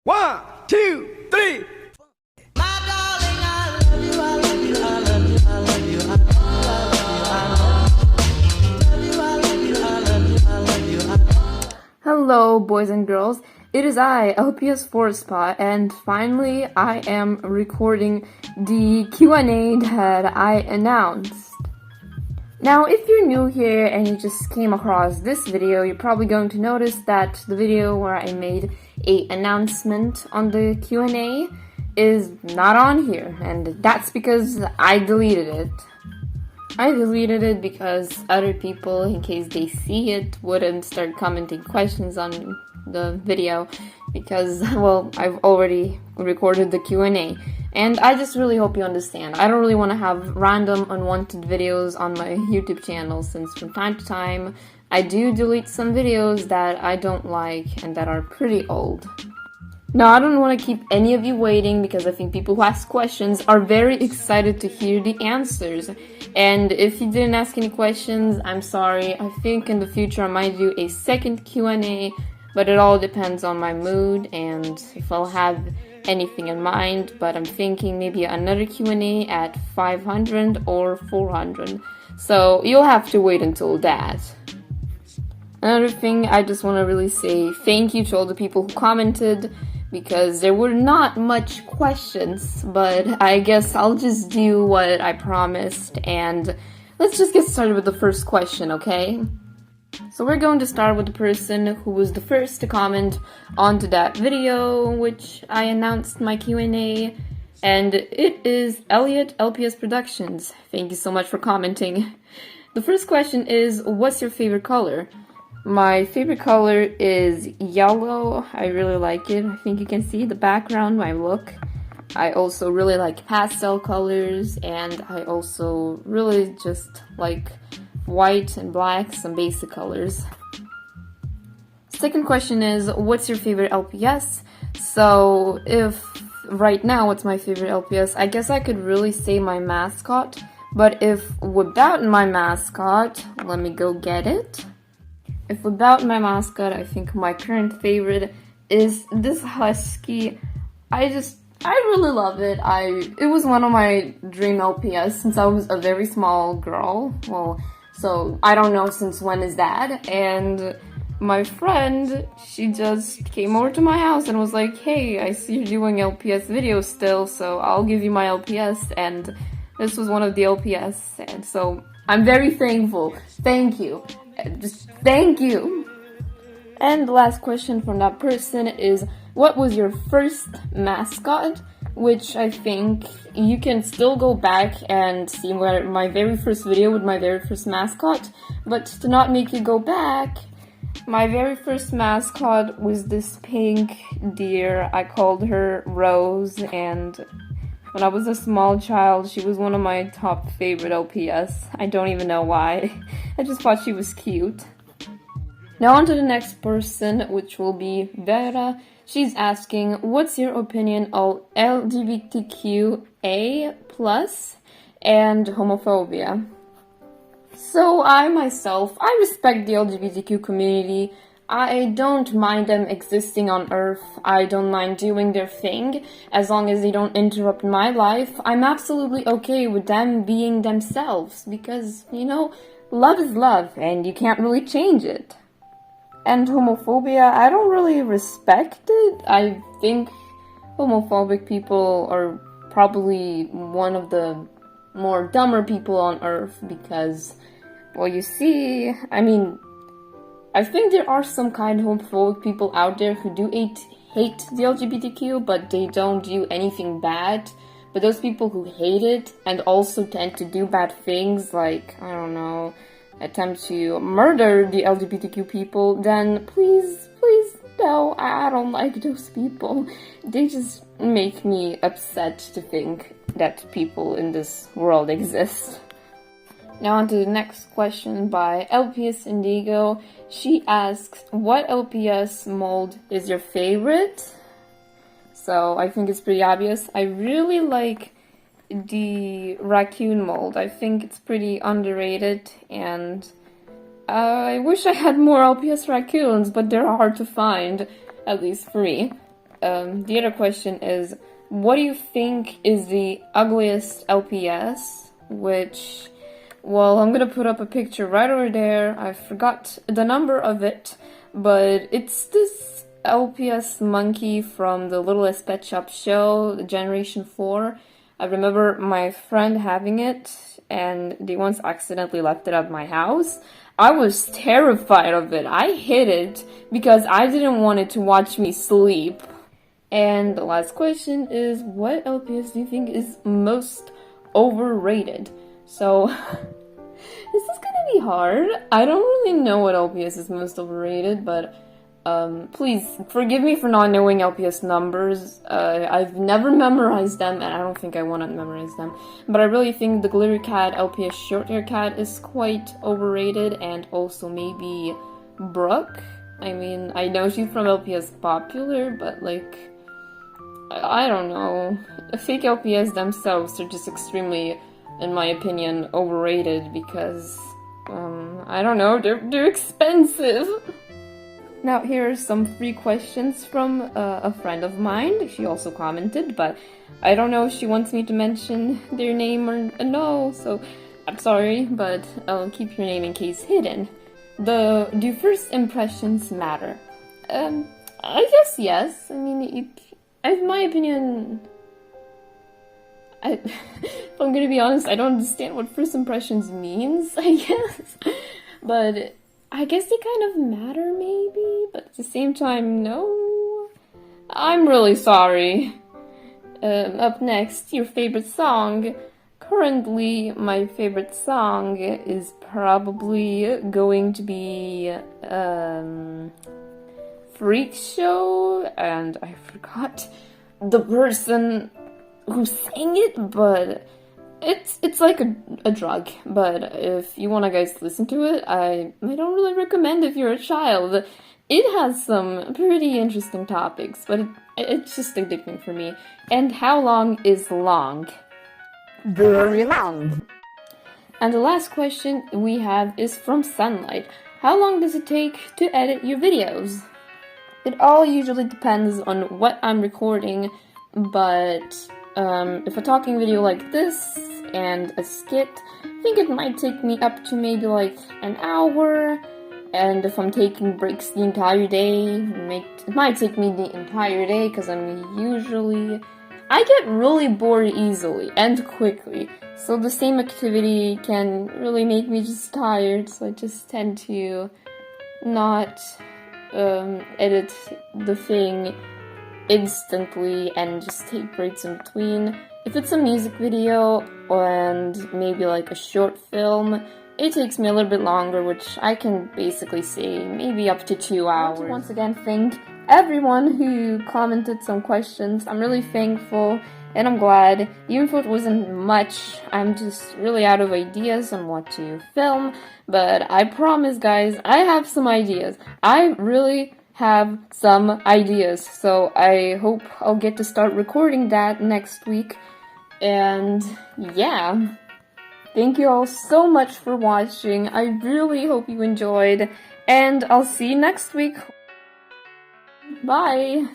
One, two, three. Hello, boys and girls. It is I, LPS Spot, and finally I am recording the Q&A that I announced. Now, if you're new here and you just came across this video, you're probably going to notice that the video where I made an announcement on the Q&A is not on here, and that's because I deleted it. I deleted it because other people, in case they see it, wouldn't start commenting questions on the video because, well, I've already recorded the Q&A. And I just really hope you understand. I don't really want to have random unwanted videos on my YouTube channel, since from time to time I do delete some videos that I don't like and that are pretty old. Now, I don't want to keep any of you waiting because I think people who ask questions are very excited to hear the answers. And if you didn't ask any questions, I'm sorry. I think in the future I might do a second Q&A, but it all depends on my mood and if I'll have anything in mind. But I'm thinking maybe another Q&A at 500 or 400. So you'll have to wait until that. Another thing, I just want to really say thank you to all the people who commented, because there were not much questions, but I guess I'll just do what I promised, and let's just get started with the first question, okay? So we're going to start with the person who was the first to comment onto that video, which I announced my Q&A, and it is Elliot LPS Productions. Thank you so much for commenting. The first question is, what's your favorite color? My favorite color is yellow. I really like it. I think you can see the background, my look. I also really like pastel colors, and I also really just like white and black, some basic colors. Second question is, what's your favorite LPS? So if right now what's my favorite LPS, I guess I could really say my Mascot, but if without my Mascot, let me go get it. If without my Mascot, I think my current favorite is this husky. I really love it. It was one of my dream LPS since I was a very small girl. Well, so I don't know since when is that. And my friend, she just came over to my house and was like, hey, I see you're doing LPS videos still, so I'll give you my LPS. And this was one of the LPS. And so I'm very thankful. Thank you. Just thank you. And the last question from that person is, what was your first Mascot? Which I think you can still go back and see my very first video with my very first Mascot, but to not make you go back, my very first Mascot was this pink deer. I called her Rose, and when I was a small child, she was one of my top favorite LPS. I don't even know why. I just thought she was cute. Now on to the next person, which will be Vera. She's asking, what's your opinion on LGBTQA+ and homophobia? So I myself, I respect the LGBTQ community. I don't mind them existing on Earth. I don't mind doing their thing. As long as they don't interrupt my life, I'm absolutely okay with them being themselves. Because, you know, love is love, and you can't really change it. And homophobia, I don't really respect it. I think homophobic people are probably one of the more dumber people on Earth. Because, well, you see, I think there are some kind of homophobic people out there who do hate the LGBTQ, but they don't do anything bad. But those people who hate it and also tend to do bad things, like, I don't know, attempt to murder the LGBTQ people, then please, no, I don't like those people. They just make me upset to think that people in this world exist. Now on to the next question by LPS Indigo. She asks, what LPS mold is your favorite? So I think it's pretty obvious. I really like the raccoon mold. I think it's pretty underrated, and I wish I had more LPS raccoons, but they're hard to find, at least for me. The other question is, what do you think is the ugliest LPS? Which, well, I'm gonna put up a picture right over there. I forgot the number of it, but it's this LPS monkey from the Littlest Pet Shop show, the Generation 4. I remember my friend having it, and they once accidentally left it at my house. I was terrified of it. I hid it because I didn't want it to watch me sleep. And the last question is, what LPS do you think is most overrated? So, this is gonna be hard. I don't really know what LPS is most overrated, but please forgive me for not knowing LPS numbers. I've never memorized them, and I don't think I want to memorize them. But I really think the Glitter Cat LPS Short Hair Cat is quite overrated, and also maybe Brooke. I mean, I know she's from LPS Popular, but like, I don't know. Fake LPS themselves are just extremely, in my opinion, overrated because, I don't know, they're expensive. Now, here are some free questions from a friend of mine. She also commented, but I don't know if she wants me to mention their name or no, so I'm sorry, but I'll keep your name in case hidden. Do first impressions matter? I guess yes. I mean, in my opinion, if I'm gonna be honest, I don't understand what first impressions means, I guess. But I guess they kind of matter, maybe, but at the same time, no. I'm really sorry. Up next, your favorite song. Currently, my favorite song is probably going to be, Freak Show, and I forgot the person who sang it, but it's like a drug, but if you wanna guys listen to it, I don't really recommend if you're a child. It has some pretty interesting topics, but it's just addicting for me. And how long is long? Very long. And the last question we have is from Sunlight. How long does it take to edit your videos? It all usually depends on what I'm recording, but if a talking video like this and a skit, I think it might take me up to maybe like an hour. And if I'm taking breaks the entire day, it might take me the entire day because I get really bored easily and quickly. So the same activity can really make me just tired, so I just tend to not edit the thing instantly and just take breaks in between. If it's a music video and maybe like a short film, it takes me a little bit longer, which I can basically say maybe up to 2 hours. I want to once again thank everyone who commented some questions. I'm really thankful and I'm glad. Even if it wasn't much, I'm just really out of ideas on what to film. But I promise, guys, I have some ideas. I really have some ideas, so I hope I'll get to start recording that next week. And yeah, thank you all so much for watching. I really hope you enjoyed, and I'll see you next week. Bye!